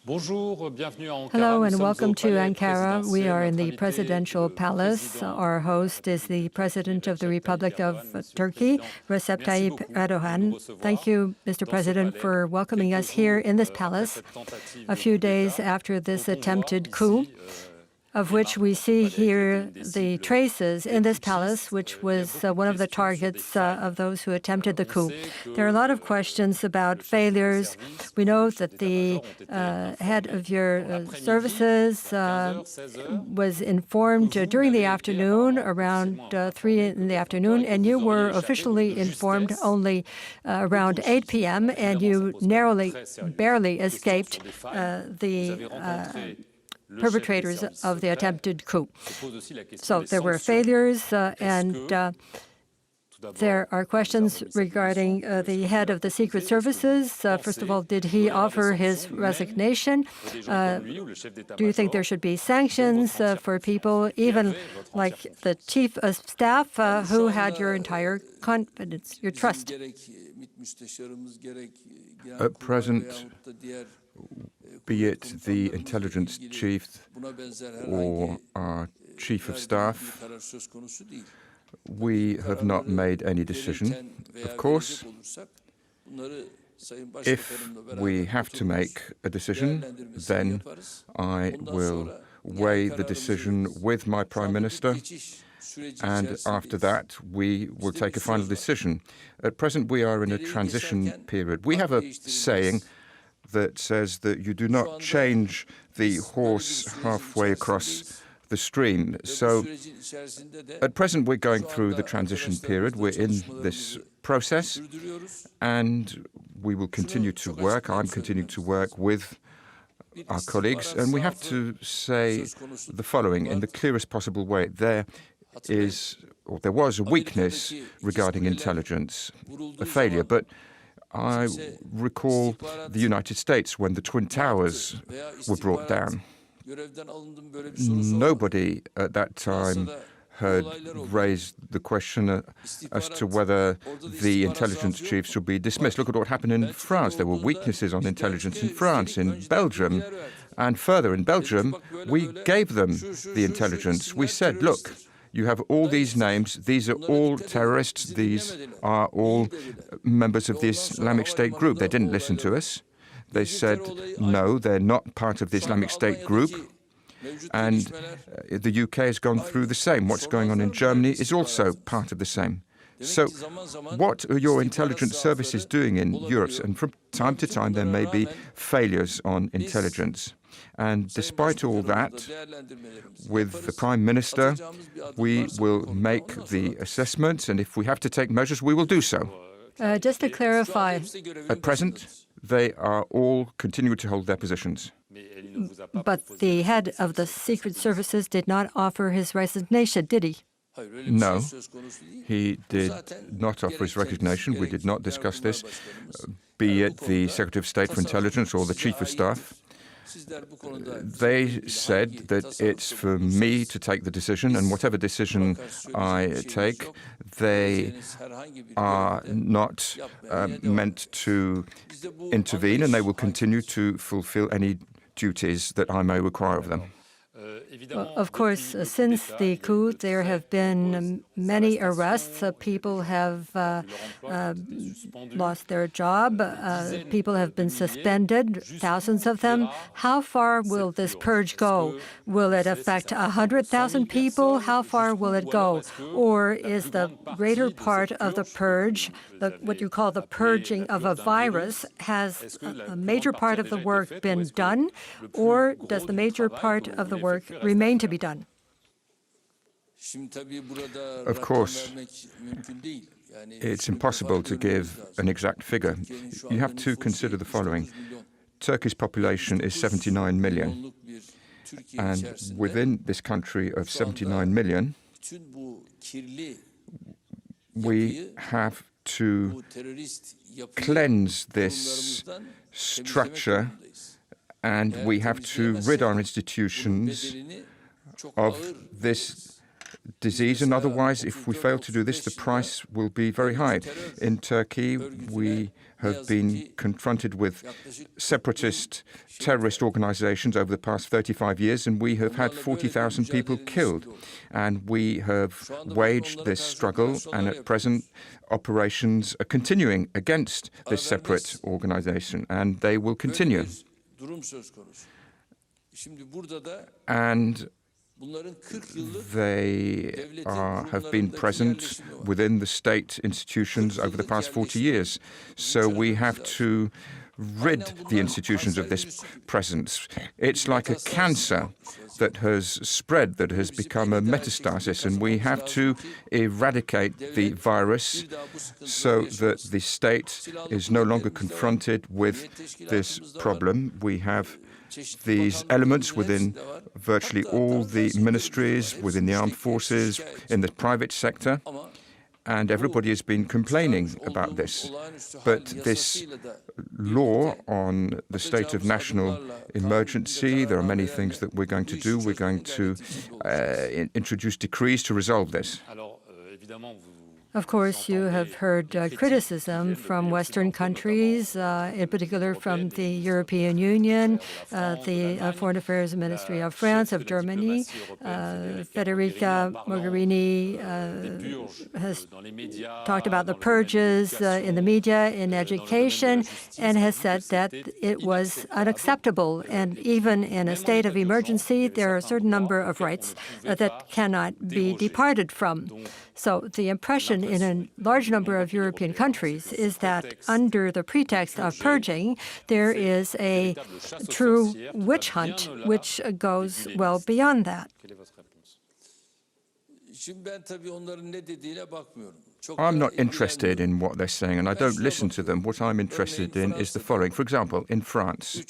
Hello and welcome to Ankara. We are in the presidential palace. Our host is the President of the Republic of Turkey, Recep Tayyip Erdogan. Thank you, Mr. President, for welcoming us here in this palace a few days after this attempted coup, of which we see here the traces in this palace, which was one of the targets of those who attempted the coup. There are a lot of questions about failures. We know that the head of your services was informed during the afternoon, around 3 in the afternoon, and you were officially informed only around 8 p.m., and you barely escaped the perpetrators of the attempted coup. So there were failures, and there are questions regarding the head of the Secret Services. First of all, did he offer his resignation? Do you think there should be sanctions for people, even like the chief of staff, who had your entire confidence, your trust? At present, be it the intelligence chief or our chief of staff, we have not made any decision. Of course, if we have to make a decision, then I will weigh the decision with my Prime Minister, and after that, we will take a final decision. At present, we are in a transition period. We have a saying that says that you do not change the horse halfway across the stream. So at present, we're going through the transition period. We're in this process, and we will continue to work. I'm continuing to work with our colleagues, and we have to say the following in the clearest possible way. There was a weakness regarding intelligence, a failure, but I recall the United States when the Twin Towers were brought down. Nobody at that time had raised the question as to whether the intelligence chiefs should be dismissed. Look at what happened in France. There were weaknesses on intelligence in France, in Belgium, and further in Belgium, we gave them the intelligence. We said, look, you have all these names. These are all terrorists. These are all members of the Islamic State group. They didn't listen to us. They said, no, they're not part of the Islamic State group. And the UK has gone through the same. What's going on in Germany is also part of the same. So what are your intelligence services doing in Europe? And from time to time, there may be failures on intelligence. And despite all that, with the Prime Minister, we will make the assessments, and if we have to take measures, we will do so. Just to clarify. At present, they are all continuing to hold their positions. But the head of the Secret Services did not offer his resignation, did he? No, he did not offer his resignation. We did not discuss this, be it the Secretary of State for Intelligence or the Chief of Staff. They said that it's for me to take the decision, and whatever decision I take, they are not meant to intervene, and they will continue to fulfill any duties that I may require of them. Of course, since the coup, there have been many arrests. People have lost their job. People have been suspended, thousands of them. How far will this purge go? Will it affect 100,000 people? How far will it go? Or is the greater part of the purge, what you call the purging of a virus, has a major part of the work been done? Or does the major part of the work remain to be done? Of course, it's impossible to give an exact figure. You have to consider the following. Turkish population is 79 million. And within this country of 79 million, we have to cleanse this structure, and we have to rid our institutions of this disease, and otherwise, if we fail to do this, the price will be very high. In Turkey, we have been confronted with separatist terrorist organizations over the past 35 years, and we have had 40,000 people killed. And we have waged this struggle, and at present, operations are continuing against this separate organization, and they will continue. And they have been present within the state institutions over the past 40 years. So we have to rid the institutions of this presence. It's like a cancer that has spread, that has become a metastasis, and we have to eradicate the virus so that the state is no longer confronted with this problem. We have these elements within virtually all the ministries, within the armed forces, in the private sector, and everybody has been complaining about this. But this law on the state of national emergency, there are many things that we're going to do. We're going to introduce decrees to resolve this. Of course, you have heard criticism from Western countries, in particular from the European Union, the Foreign Affairs Ministry of France, of Germany. Federica Mogherini has talked about the purges in the media, in education, and has said that it was unacceptable. And even in a state of emergency, there are a certain number of rights that cannot be departed from. So the impression in a large number of European countries is that under the pretext of purging, there is a true witch hunt which goes well beyond that. I'm not interested in what they're saying, and I don't listen to them. What I'm interested in is the following. For example, in France,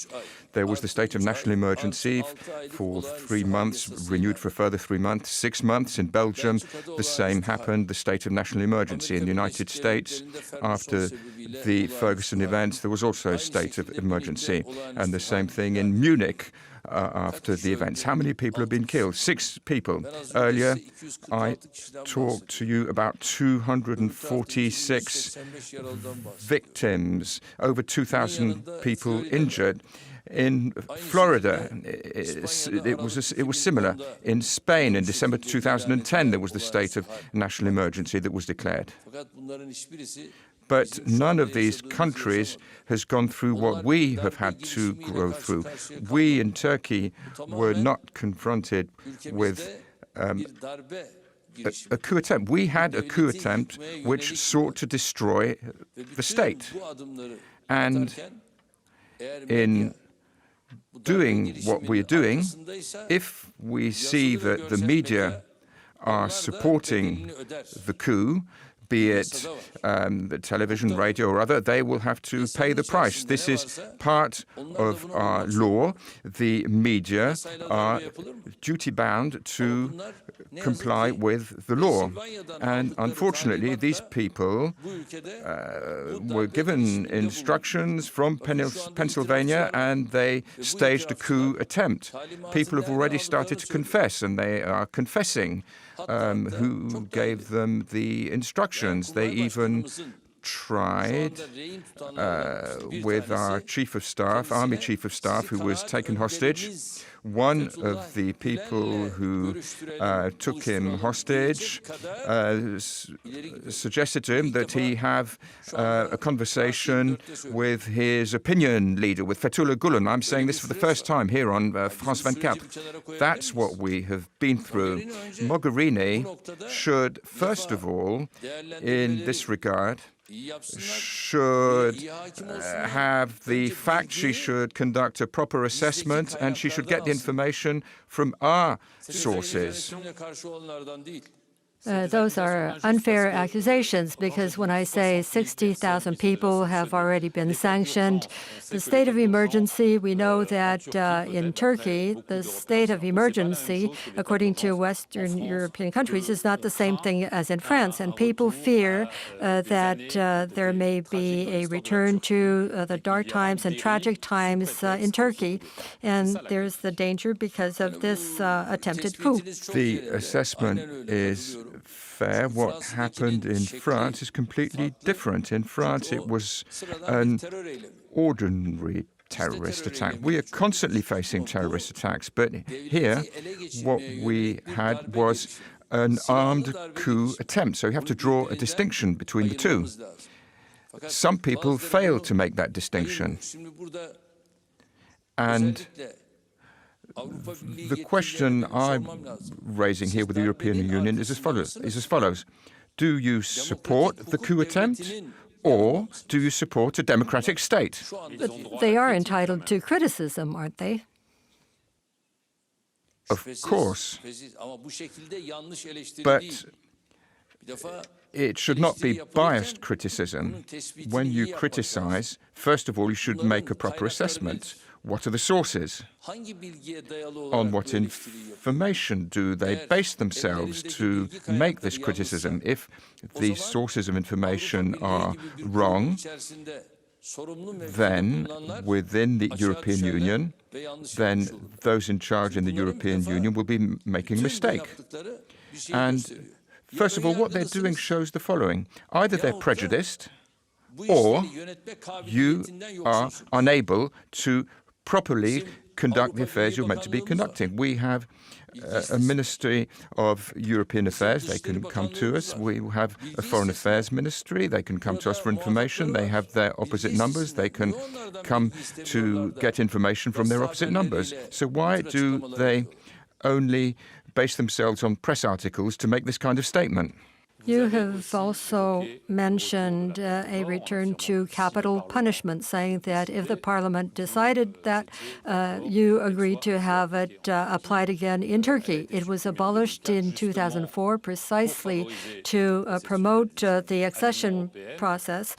there was the state of national emergency for 3 months, renewed for a further 3 months, 6 months. In Belgium, the same happened, the state of national emergency. In the United States, after the Ferguson events, there was also a state of emergency. And the same thing in Munich. After the events. How many people have been killed? 6 people. Earlier, I talked to you about 246 victims, over 2,000 people injured. In Florida, it was similar. In Spain, in December 2010, there was the state of national emergency that was declared. But none of these countries has gone through what we have had to go through. We in Turkey were not confronted with a coup attempt. We had a coup attempt which sought to destroy the state. And in doing what we're doing, if we see that the media are supporting the coup, be it the television, radio, or other, they will have to pay the price. This is part of our law. The media are duty-bound to comply with the law. And unfortunately, these people were given instructions from Pennsylvania, and they staged a coup attempt. People have already started to confess, and they are confessing who gave them the instructions. They even tried with our chief of staff, army chief of staff, who was taken hostage. One of the people who took him hostage suggested to him that he have a conversation with his opinion leader, with Fethullah Gülen. I'm saying this for the first time here on France 24. That's what we have been through. Mogherini should, first of all, in this regard, should have the facts. She should conduct a proper assessment, and she should get the information from our sources. Those are unfair accusations, because when I say 60,000 people have already been sanctioned, the state of emergency, we know that in Turkey, the state of emergency, according to Western European countries, is not the same thing as in France. And people fear that there may be a return to the dark times and tragic times in Turkey. And there's the danger because of this attempted coup. The assessment is fair. What happened in France is completely different. In France, it was an ordinary terrorist attack. We are constantly facing terrorist attacks, but here what we had was an armed coup attempt. So you have to draw a distinction between the two. Some people fail to make that distinction. And the question I'm raising here with the European Union is as follows. Do you support the coup attempt, or do you support a democratic state? But they are entitled to criticism, aren't they? Of course. But it should not be biased criticism. When you criticize, first of all, you should make a proper assessment. What are the sources? On what information do they base themselves to make this criticism? If these sources of information are wrong, then within the European Union, then those in charge in the European Union will be making a mistake. And first of all, what they're doing shows the following. Either they're prejudiced, or you are unable to properly conduct the affairs you're meant to be conducting. We have a Ministry of European Affairs. They can come to us. We have a Foreign Affairs Ministry. They can come to us for information. They have their opposite numbers. They can come to get information from their opposite numbers. So why do they only base themselves on press articles to make this kind of statement? You have also mentioned a return to capital punishment, saying that if the parliament decided that, you agreed to have it applied again in Turkey. It was abolished in 2004 precisely to promote the accession process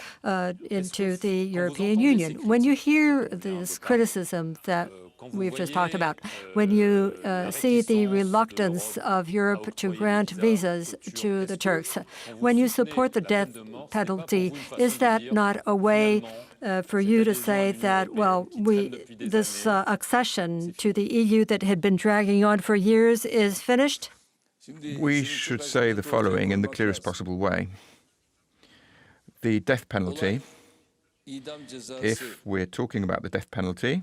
into the European Union. When you hear this criticism that we've just talked about, when you see the reluctance of Europe to grant visas to the Turks, when you support the death penalty, is that not a way for you to say that, well, this accession to the EU that had been dragging on for years is finished? We should say the following in the clearest possible way. The death penalty, if we're talking about the death penalty,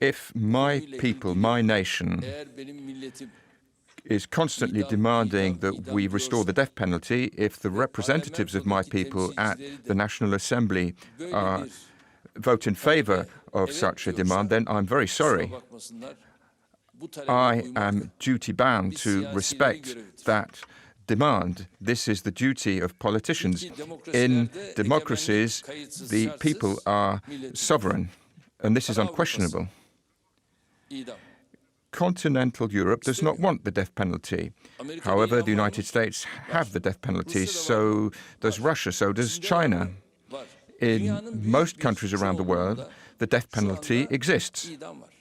if my people, my nation, is constantly demanding that we restore the death penalty, if the representatives of my people at the National Assembly vote in favor of such a demand, then I'm very sorry. I am duty-bound to respect that demand. This is the duty of politicians. In democracies, the people are sovereign. And this is unquestionable. Continental Europe does not want the death penalty. However, the United States have the death penalty, so does Russia, so does China. In most countries around the world, the death penalty exists.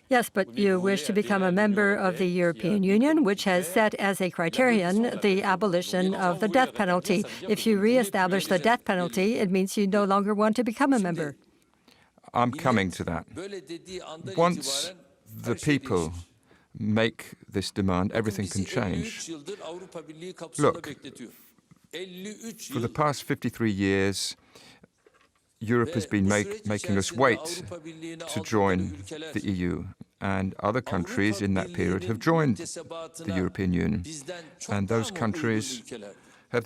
Yes, but you wish to become a member of the European Union, which has set as a criterion the abolition of the death penalty. If you reestablish the death penalty, it means you no longer want to become a member. I'm coming to that. Once the people make this demand, everything can change. Look, for the past 53 years, Europe has been making us wait to join the EU, and other countries in that period have joined the European Union. And those countries, have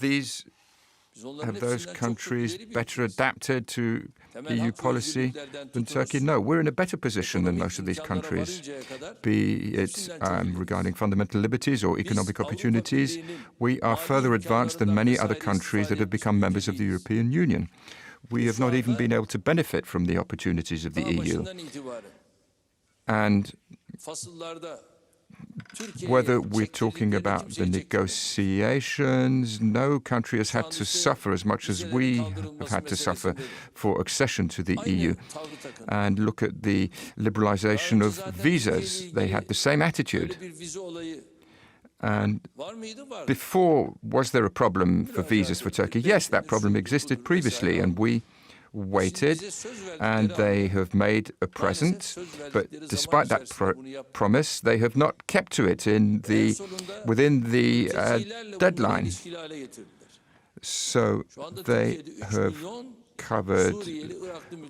those countries better adapted to EU policy than Turkey? No, we're in a better position than most of these countries, be it regarding fundamental liberties or economic opportunities. We are further advanced than many other countries that have become members of the European Union. We have not even been able to benefit from the opportunities of the EU. And whether we're talking about the negotiations, no country has had to suffer as much as we have had to suffer for accession to the EU. And look at the liberalization of visas. They had the same attitude. And before, was there a problem for visas for Turkey? Yes, that problem existed previously, and we waited, and they have made a present, but despite that promise, they have not kept to it within the deadline. So they have covered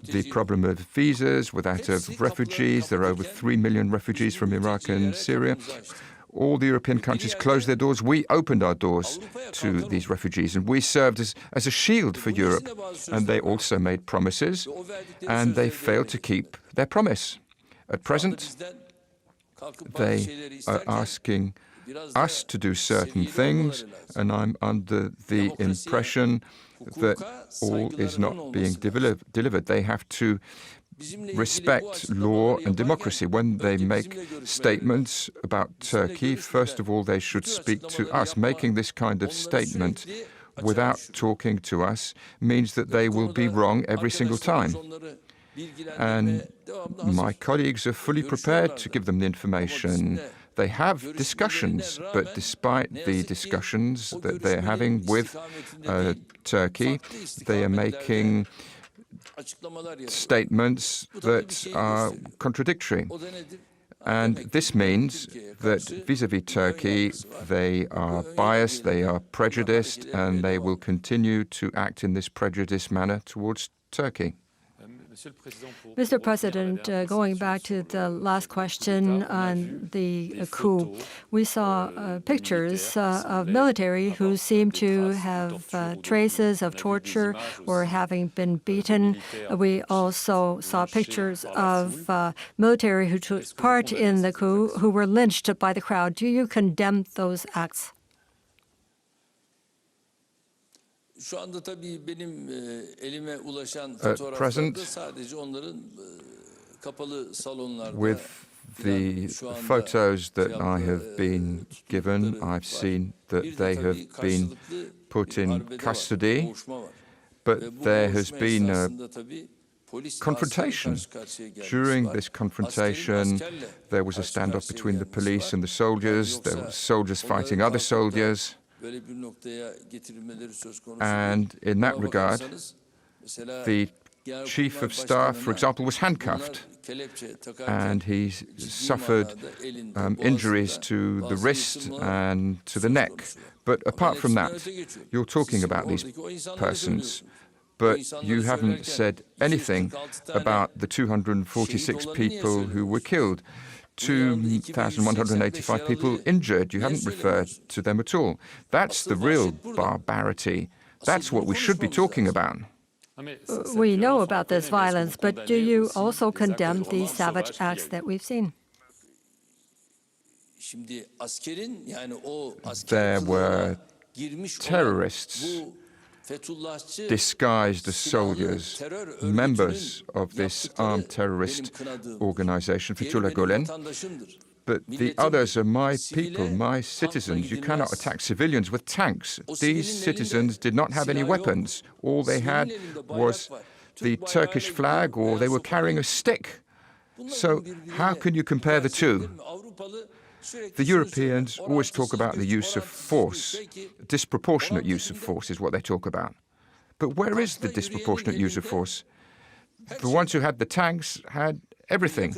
the problem of visas, with that of refugees. There are over 3 million refugees from Iraq and Syria. All the European countries closed their doors. We opened our doors to these refugees, and we served as a shield for Europe. And they also made promises, and they failed to keep their promise. At present, they are asking us to do certain things, and I'm under the impression that all is not being delivered. They have to respect law and democracy. When they make statements about Turkey, first of all, they should speak to us. Making this kind of statement without talking to us means that they will be wrong every single time. And my colleagues are fully prepared to give them the information. They have discussions, but despite the discussions that they're having with Turkey, they are making statements that are contradictory. And this means that vis-à-vis Turkey, they are biased, they are prejudiced, and they will continue to act in this prejudiced manner towards Turkey. Mr. President, going back to the last question on the coup, we saw pictures of military who seemed to have traces of torture or having been beaten. We also saw pictures of military who took part in the coup who were lynched by the crowd. Do you condemn those acts? At present, with the photos that I have been given, I've seen that they have been put in custody, but there has been a confrontation. During this confrontation, there was a standoff between the police and the soldiers. There were soldiers fighting other soldiers. And in that regard, the chief of staff, for example, was handcuffed, and he suffered injuries to the wrist and to the neck. But apart from that, you're talking about these persons, but you haven't said anything about the 246 people who were killed. 2,185 people injured. You haven't referred to them at all. That's the real barbarity. That's what we should be talking about. We know about this violence, but do you also condemn these savage acts that we've seen? There were terrorists disguised as soldiers, members of this armed terrorist organization, Fethullah Gülen. But the others are my people, my citizens. You cannot attack civilians with tanks. These citizens did not have any weapons. All they had was the Turkish flag, or they were carrying a stick. So how can you compare the two? The Europeans always talk about the use of force. Disproportionate use of force is what they talk about. But where is the disproportionate use of force? The ones who had the tanks had everything.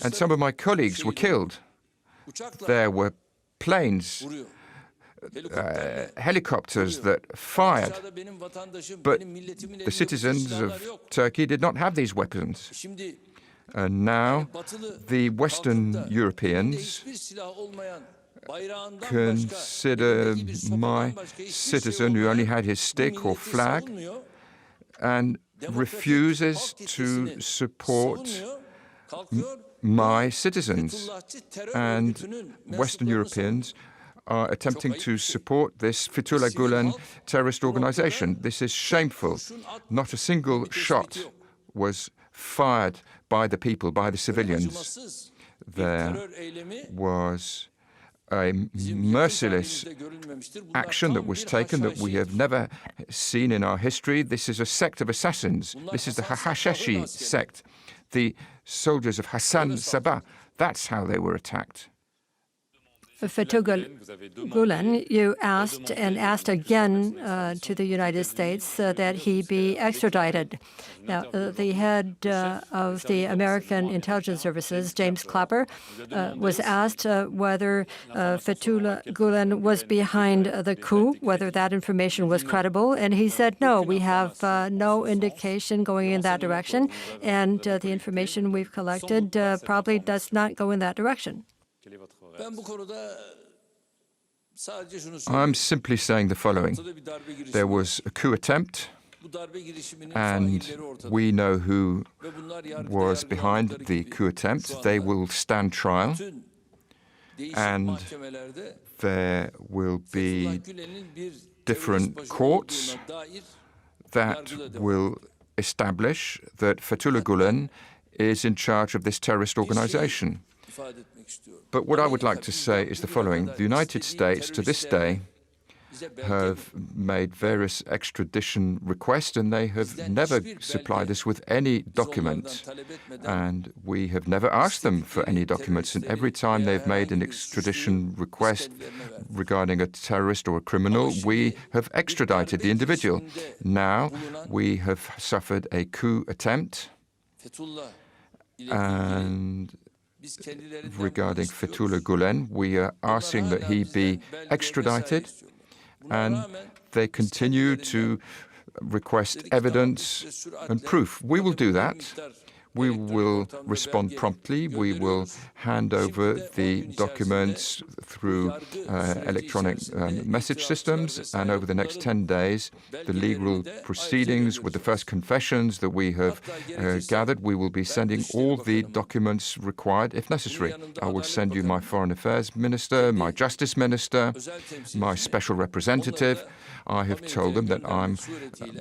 And some of my colleagues were killed. There were planes, helicopters that fired. But the citizens of Turkey did not have these weapons. And now the Western Europeans consider my citizen who only had his stick or flag and refuses to support my citizens. And Western Europeans are attempting to support this Fethullah Gülen terrorist organization. This is shameful. Not a single shot was fired by the people, by the civilians. there was a merciless action that was taken that we have never seen in our history. This is a sect of assassins. This is the Hashashi sect. The soldiers of Hassan Sabah, that's how they were attacked. Fethullah Gülen, you asked and asked again to the United States that he be extradited. Now, the head of the American intelligence services, James Clapper, was asked whether Fethullah Gülen was behind the coup, whether that information was credible, and he said, no, we have no indication going in that direction, and the information we've collected probably does not go in that direction. I'm simply saying the following. There was a coup attempt, and we know who was behind the coup attempt. They will stand trial, and there will be different courts that will establish that Fethullah Gülen is in charge of this terrorist organization. But what I would like to say is the following. The United States, to this day, have made various extradition requests, and they have never supplied us with any documents. And we have never asked them for any documents. And every time they've made an extradition request regarding a terrorist or a criminal, we have extradited the individual. Now, we have suffered a coup attempt, and regarding Fethullah Gülen, we are asking that he be extradited, and they continue to request evidence and proof. We will do that. We will respond promptly. We will hand over the documents through electronic message systems, and over the next 10 days, the legal proceedings with the first confessions that we have gathered, we will be sending all the documents required if necessary. I will send you my Foreign Affairs Minister, my Justice Minister, my Special Representative. I have told them that I'm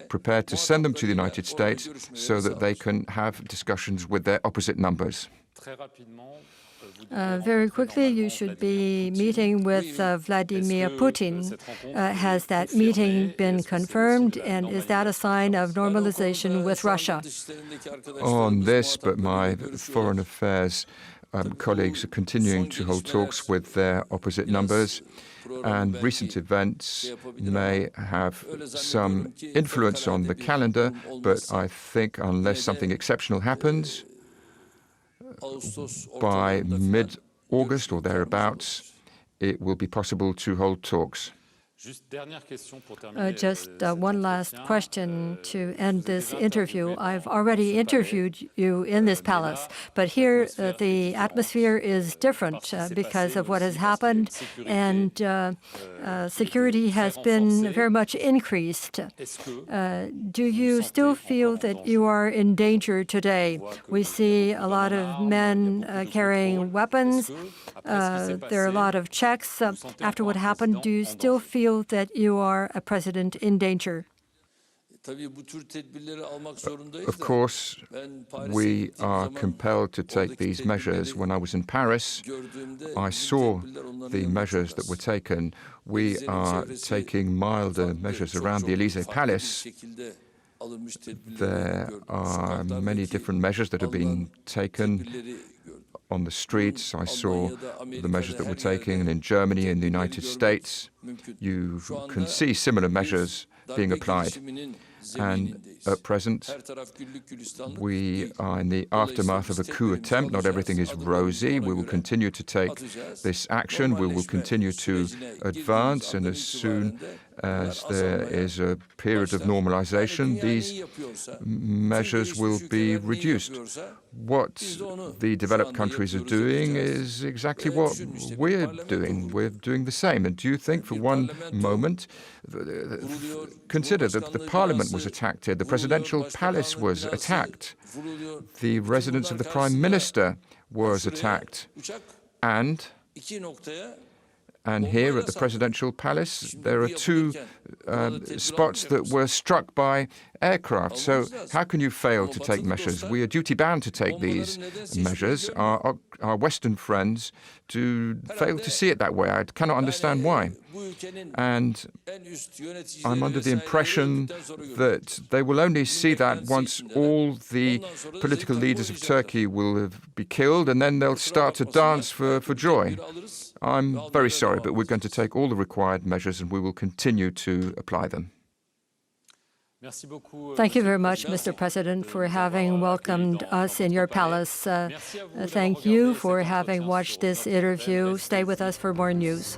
prepared to send them to the United States so that they can have discussions with their opposite numbers. Very quickly, you should be meeting with Vladimir Putin. Has that meeting been confirmed, and is that a sign of normalization with Russia? On this, but my Foreign Affairs colleagues are continuing to hold talks with their opposite numbers, and recent events may have some influence on the calendar, but I think unless something exceptional happens, by mid-August or thereabouts, it will be possible to hold talks. Just one last question to end this interview. I've already interviewed you in this palace, but here the atmosphere is different because of what has happened, and security has been very much increased. Do you still feel that you are in danger today? We see a lot of men carrying weapons. There are a lot of checks. After what happened, do you still feel that you are a president in danger? Of course, we are compelled to take these measures. When I was in Paris, I saw the measures that were taken. We are taking milder measures around the Élysée Palace. There are many different measures that have been taken on the streets. I saw the measures that were taken in Germany and the United States. You can see similar measures being applied. And at present, we are in the aftermath of a coup attempt. Not everything is rosy. We will continue to take this action. We will continue to advance, and as soon as there is a period of normalization, these measures will be reduced. What the developed countries are doing is exactly what we're doing. We're doing the same. And do you think for one moment, consider that the parliament was attacked here, the presidential palace was attacked, the residence of the prime minister was attacked, and And here at the presidential palace, there are two spots that were struck by aircraft. So how can you fail to take measures? We are duty-bound to take these measures. Our Western friends fail to see it that way. I cannot understand why. And I'm under the impression that they will only see that once all the political leaders of Turkey will be killed, and then they'll start to dance for joy. I'm very sorry, but we're going to take all the required measures and we will continue to apply them. Thank you very much, Mr. President, for having welcomed us in your palace. Thank you for having watched this interview. Stay with us for more news.